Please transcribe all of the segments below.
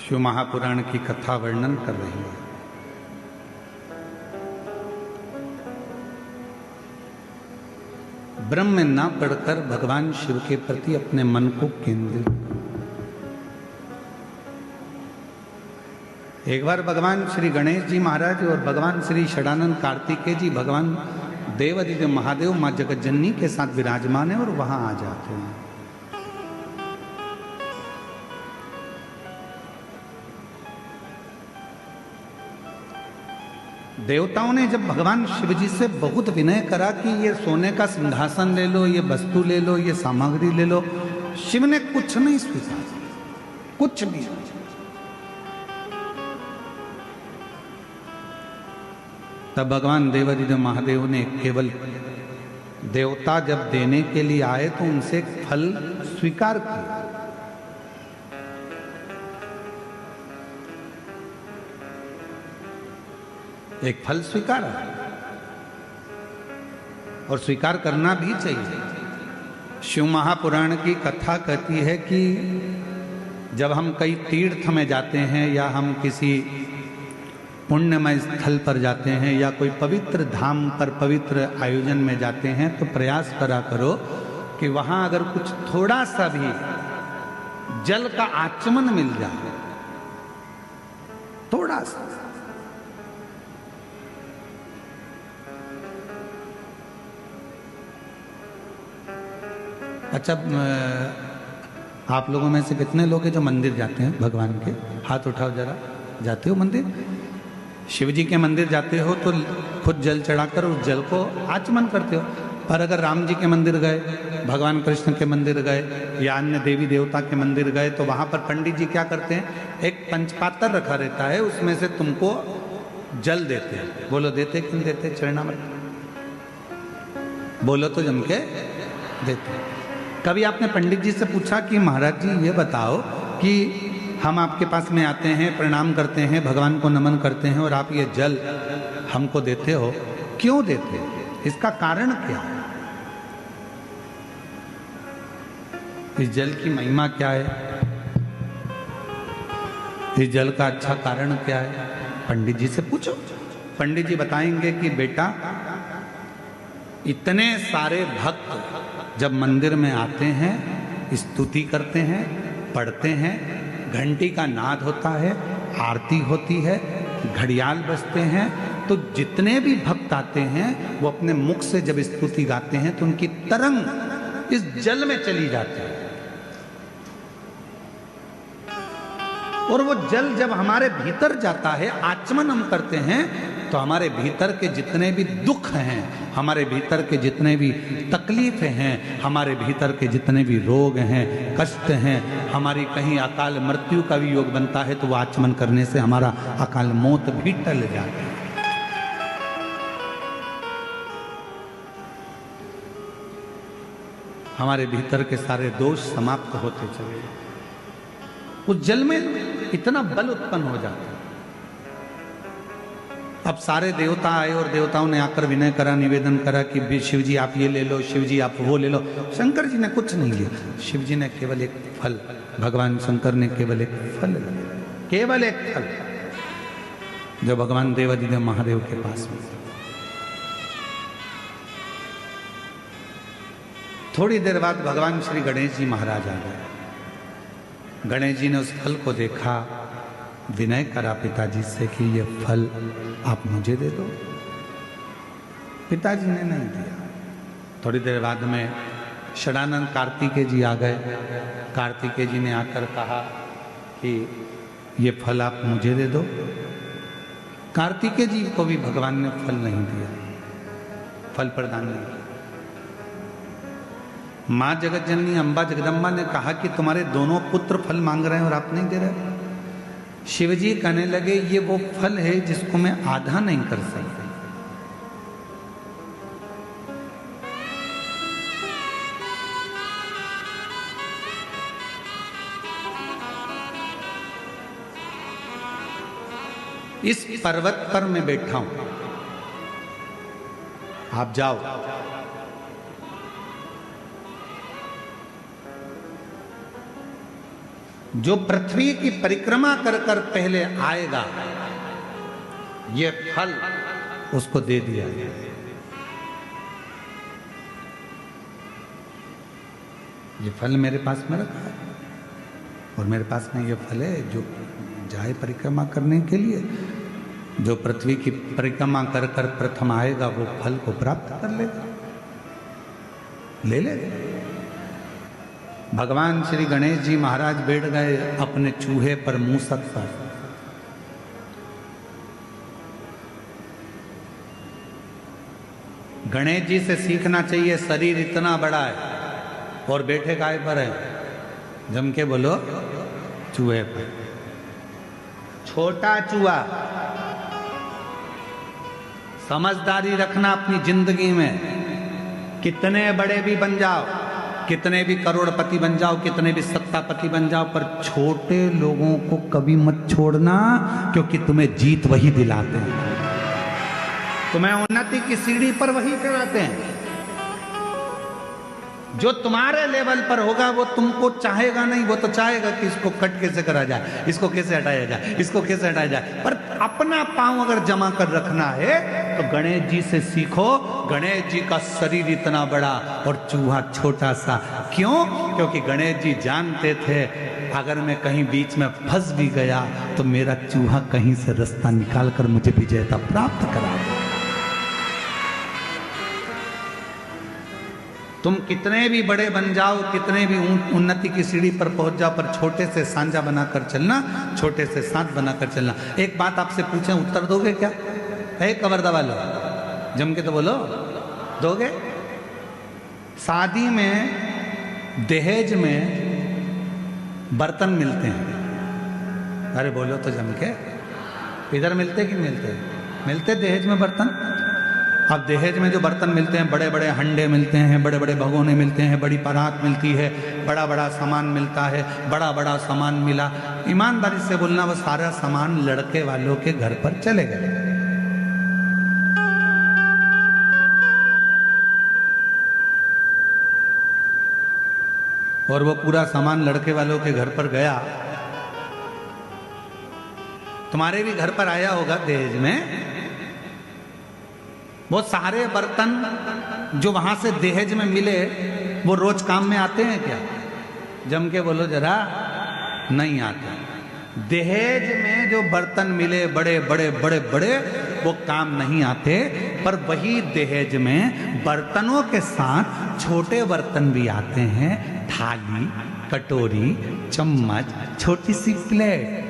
शिव महापुराण की कथा वर्णन कर रही है। ब्रह्म में ना पढ़कर भगवान शिव के प्रति अपने मन को केंद्रित। एक बार भगवान श्री गणेश जी महाराज और भगवान श्री षडानंद कार्तिकेय जी भगवान देवादिदेव महादेव माँ जगतजननी के साथ विराजमान है और वहां आ जाते हैं। देवताओं ने जब भगवान शिव जी से बहुत विनय करा कि ये सोने का सिंहासन ले लो, ये वस्तु ले लो, ये सामग्री ले लो, शिव ने कुछ नहीं स्वीकार, कुछ भी। तब भगवान देवादिदेव महादेव ने केवल देवता जब देने के लिए आए तो उनसे फल स्वीकार किया। एक फल स्वीकार और स्वीकार करना भी चाहिए। शिव महापुराण की कथा कहती है कि जब हम कई तीर्थ में जाते हैं या हम किसी पुण्यमय स्थल पर जाते हैं या कोई पवित्र धाम पर पवित्र आयोजन में जाते हैं तो प्रयास करा करो कि वहां अगर कुछ थोड़ा सा भी जल का आचमन मिल जाए, थोड़ा सा। अच्छा, आप लोगों में से कितने लोग हैं जो मंदिर जाते हैं भगवान के? हाथ उठाओ जरा। जाते हो मंदिर? शिव जी के मंदिर जाते हो तो खुद जल चढ़ाकर उस जल को आचमन करते हो। पर अगर राम जी के मंदिर गए, भगवान कृष्ण के मंदिर गए या अन्य देवी देवता के मंदिर गए तो वहां पर पंडित जी क्या करते हैं, एक पंचपात्र रखा रहता है, उसमें से तुमको जल देते हैं। बोलो देते क्यों देते? चरणामृत बोलो तो जम के देते। कभी आपने पंडित जी से पूछा कि महाराज जी ये बताओ कि हम आपके पास में आते हैं, प्रणाम करते हैं, भगवान को नमन करते हैं और आप ये जल हमको देते हो, क्यों देते हो? इसका कारण क्या है? इस जल की महिमा क्या है? इस जल का अच्छा कारण क्या है? पंडित जी से पूछो। पंडित जी बताएंगे कि बेटा, इतने सारे भक्त जब मंदिर में आते हैं, स्तुति करते हैं, पढ़ते हैं, घंटी का नाद होता है, आरती होती है, घड़ियाल बजते हैं, तो जितने भी भक्त आते हैं वो अपने मुख से जब स्तुति गाते हैं तो उनकी तरंग इस जल में चली जाती है। और वो जल जब हमारे भीतर जाता है, आचमन हम करते हैं, तो हमारे भीतर के जितने भी दुख हैं, हमारे भीतर के जितने भी तकलीफें हैं, हमारे भीतर के जितने भी रोग हैं, कष्ट हैं, हमारी कहीं अकाल मृत्यु का भी योग बनता है तो वो आचमन करने से हमारा अकाल मौत भी टल जाता है। हमारे भीतर के सारे दोष समाप्त होते चले। उस जल में इतना बल उत्पन्न हो जाता है। अब सारे देवता आए और देवताओं ने आकर विनय करा, निवेदन करा कि शिव जी आप ये ले लो, शिव जी आप वो ले लो। शंकर जी ने कुछ नहीं लिया, शिव जी ने केवल एक फल, भगवान शंकर ने केवल एक फल लिया, केवल एक फल, जो भगवान देवादिदेव महादेव के पास में। थोड़ी देर बाद भगवान श्री गणेश जी महाराज आ गए। गणेश जी ने उस फल को देखा, विनय करा पिताजी से कि ये फल आप मुझे दे दो। पिताजी ने नहीं दिया। थोड़ी देर बाद में षडानंद कार्तिकेय जी आ गए। कार्तिकेय जी ने आकर कहा कि ये फल आप मुझे दे दो। कार्तिकेय जी को भी भगवान ने फल नहीं दिया, फल प्रदान नहीं किया। माँ जगतजननी अम्बा जगदम्बा ने कहा कि तुम्हारे दोनों पुत्र फल मांग रहे हैं और आप नहीं दे रहे। शिवजी कहने लगे ये वो फल है जिसको मैं आधा नहीं कर सकता। इस पर्वत पर मैं बैठा हूं, आप जाओ। जो पृथ्वी की परिक्रमा कर कर पहले आएगा, ये फल उसको दे दिया गया। ये फल मेरे पास में रखा है और मेरे पास में ये फल है जो जाए परिक्रमा करने के लिए। जो पृथ्वी की परिक्रमा कर कर प्रथम आएगा वो फल को प्राप्त कर लेगा, ले लेगा। भगवान श्री गणेश जी महाराज बैठ गए अपने चूहे पर, मूसक पर। गणेश जी से सीखना चाहिए, शरीर इतना बड़ा है और बैठे काय पर है? जम के बोलो, चूहे पर। छोटा चूहा। समझदारी रखना अपनी जिंदगी में। कितने बड़े भी बन जाओ, कितने भी करोड़पति बन जाओ, कितने भी सत्तापति बन जाओ, पर छोटे लोगों को कभी मत छोड़ना, क्योंकि तुम्हें जीत वही दिलाते हैं, तुम्हें उन्नति की सीढ़ी पर वही चढ़ाते हैं। जो तुम्हारे लेवल पर होगा वो तुमको चाहेगा नहीं, वो तो चाहेगा कि इसको कट कैसे करा जाए, इसको कैसे हटाया जाए, इसको कैसे हटाया जाए। पर अपना पांव अगर जमा कर रखना है तो गणेश जी से सीखो। गणेश जी का शरीर इतना बड़ा और चूहा छोटा सा। क्यों? क्योंकि गणेश जी जानते थे अगर मैं कहीं बीच में फंस भी गया तो मेरा चूहा कहीं से रास्ता निकाल कर मुझे विजेता प्राप्त करा दे। तुम कितने भी बड़े बन जाओ, कितने भी उन्नति की सीढ़ी पर पहुंच जाओ, पर छोटे से सांझा बनाकर चलना, छोटे से साथ बनाकर चलना। एक बात आपसे पूछें, उत्तर दोगे क्या? है कवर्दा वालों, जम के तो बोलो, दोगे? शादी में दहेज में बर्तन मिलते हैं, अरे बोलो तो जम के, इधर मिलते कि मिलते? मिलते दहेज में बर्तन। अब दहेज में जो बर्तन मिलते हैं, बड़े बड़े हंडे मिलते हैं, बड़े बड़े भगोने मिलते हैं, बड़ी परात मिलती है, बड़ा बड़ा सामान मिलता है। बड़ा बड़ा सामान मिला, ईमानदारी से बोलना, वो सारा सामान लड़के वालों के घर पर चले गए। और वो पूरा सामान लड़के वालों के घर पर गया। तुम्हारे भी घर पर आया होगा दहेज में। वो सारे बर्तन जो वहां से दहेज में मिले वो रोज काम में आते हैं क्या? जम के बोलो जरा, नहीं आते। दहेज में जो बर्तन मिले बड़े बड़े बड़े बड़े, वो काम नहीं आते। पर वही दहेज में बर्तनों के साथ छोटे बर्तन भी आते हैं, थाली, कटोरी, चम्मच, छोटी सी प्लेट।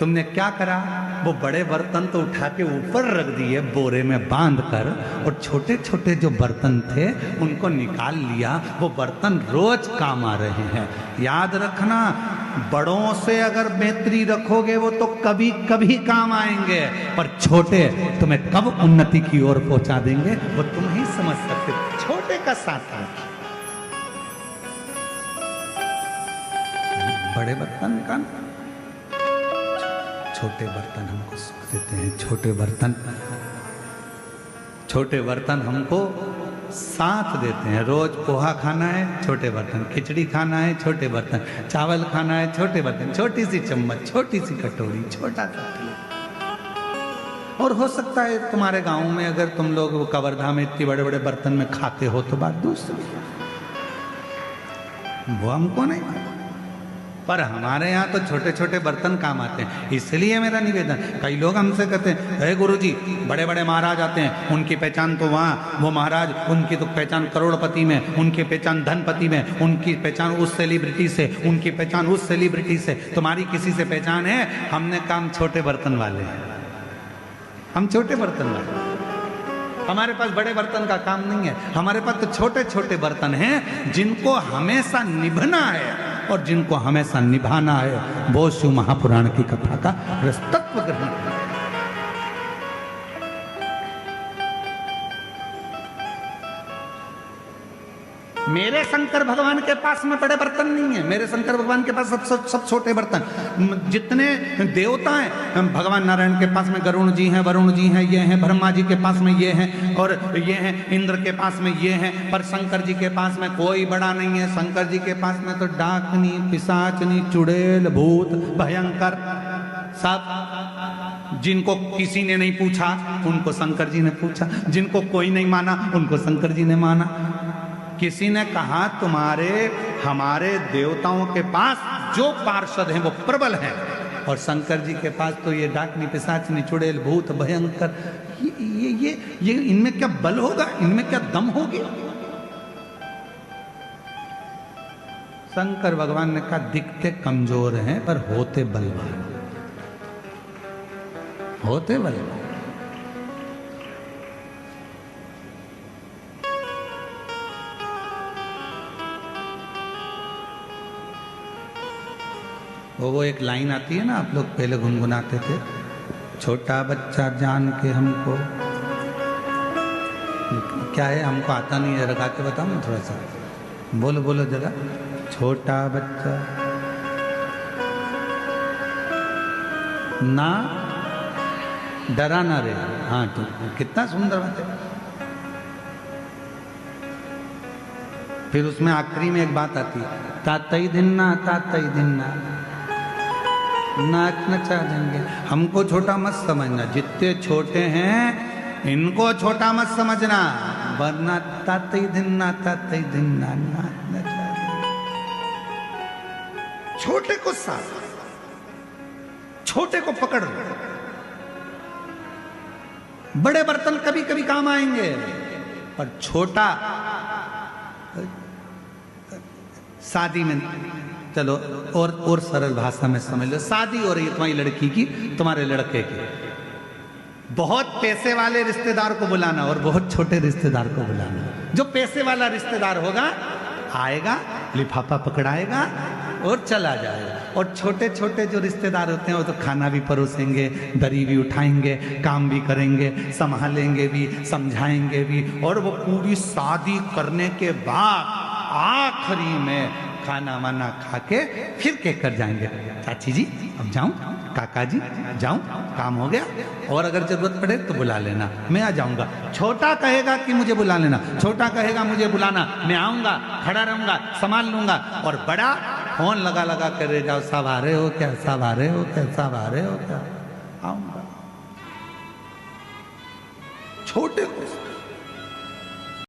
तुमने क्या करा? वो बड़े बर्तन तो उठा के ऊपर रख दिए बोरे में बांध कर, और छोटे छोटे जो बर्तन थे उनको निकाल लिया। वो बर्तन रोज काम आ रहे हैं। याद रखना, बड़ों से अगर मैत्री रखोगे वो तो कभी कभी काम आएंगे, पर छोटे तुम्हें कब उन्नति की ओर पहुंचा देंगे वो तुम ही समझ सकते। छोटे का साथ रखिए, बड़े बर्तन का, छोटे बर्तन हमको सुख देते हैं। छोटे बर्तन हमको साथ देते हैं। रोज पोहा खाना है, छोटे बर्तन, खिचड़ी खाना है, छोटे बर्तन, चावल खाना है, छोटे बर्तन, छोटी सी चम्मच, छोटी सी कटोरी, छोटा सा प्लेट। और हो सकता है तुम्हारे गांव में अगर तुम लोग वो कवर्धा में इतने बड़े बड़े बर्तन में खाते हो तो बात दूसरी, वो हमको नहीं मालूम। पर हमारे यहाँ तो छोटे छोटे बर्तन काम आते हैं। इसलिए मेरा निवेदन, कई लोग हमसे कहते हैं, अरे गुरुजी बड़े बड़े महाराज आते हैं, उनकी पहचान तो वहाँ, वो महाराज उनकी तो पहचान करोड़पति में, उनकी पहचान धनपति में, उनकी पहचान उस सेलिब्रिटी से, उनकी पहचान उस सेलिब्रिटी से। तुम्हारी किसी से पहचान है? हमने काम छोटे बर्तन वाले हैं, हम छोटे बर्तन वाले। हमारे पास बड़े बर्तन का काम नहीं है, हमारे पास तो छोटे छोटे बर्तन हैं जिनको हमेशा निभना है और जिनको हमेशा निभाना है। वो शिव महापुराण की कथा का तत्व ग्रहण करें। मेरे शंकर भगवान के पास में बड़े बर्तन नहीं है, मेरे शंकर भगवान के पास सब छोटे बर्तन। जितने देवता हैं भगवान नारायण के पास में गरुण जी हैं, वरुण जी हैं, ये हैं, ब्रह्मा जी के पास में ये हैं, और ये हैं इंद्र के पास में ये हैं, पर शंकर जी के पास में कोई बड़ा नहीं है। शंकर जी के पास में तो डाकनी, पिशाचनी, चुड़ैल, भूत, भयंकर सब। जिनको किसी ने नहीं पूछा उनको शंकर जी ने पूछा, जिनको कोई नहीं माना उनको शंकर जी ने माना। किसी ने कहा तुम्हारे हमारे देवताओं के पास जो पार्षद हैं वो प्रबल हैं, और शंकर जी के पास तो ये डाकनी, पिशाचनी, चुड़ैल, भूत, भयंकर, ये इनमें क्या बल होगा, इनमें क्या दम होगी। शंकर भगवान ने कहा दिखते कमजोर हैं पर होते बलवान, होते बलवान। वो एक लाइन आती है ना, आप लोग पहले गुनगुनाते थे, छोटा बच्चा जान के हमको, क्या है हमको आता नहीं है, लगा के बताओ ना थोड़ा सा, बोलो बोलो जरा। छोटा बच्चा ना डरा ना रे, हाँ तो कितना सुंदर बात है। फिर उसमें आखिरी में एक बात आती है, तातई दिन्ना, तातई दिन्ना, नाच नचा देंगे। हमको छोटा मत समझना, जितने छोटे हैं इनको छोटा मत समझना, वरना तातई दिन्ना, तातई दिन्ना, नाच नचा देंगे। छोटे को साथ, छोटे को पकड़ लो। बड़े बर्तन कभी कभी काम आएंगे, पर छोटा शादी में, चलो और सरल भाषा में समझ लो, शादी हो रही है तुम्हारी लड़की की, तुम्हारे लड़के की, बहुत पैसे वाले रिश्तेदार को बुलाना और बहुत छोटे रिश्तेदार को बुलाना। जो पैसे वाला रिश्तेदार होगा आएगा, लिफाफा पकड़ाएगा और चला जाएगा, और छोटे छोटे जो रिश्तेदार होते हैं वो तो खाना भी परोसेंगे, दरी भी उठाएंगे, काम भी करेंगे, संभालेंगे भी, समझाएंगे भी, और वो पूरी शादी करने के बाद आखिरी में खाना वाना खा के फिर कहकर जाएंगे, चाची जी अब जाऊं, काका जी जाऊं, काम हो गया, और अगर जरूरत पड़े तो बुला लेना, मैं आ जाऊंगा। छोटा कहेगा कि मुझे बुला लेना, छोटा कहेगा मुझे बुलाना, मैं आऊंगा, खड़ा रहूंगा, संभाल लूंगा, और बड़ा फोन लगा लगा कर रह जाओ, सब आ रहे हो क्या, सब आ रहे हो क्या, सब आ रहे हो क्या, आऊंगा। छोटे को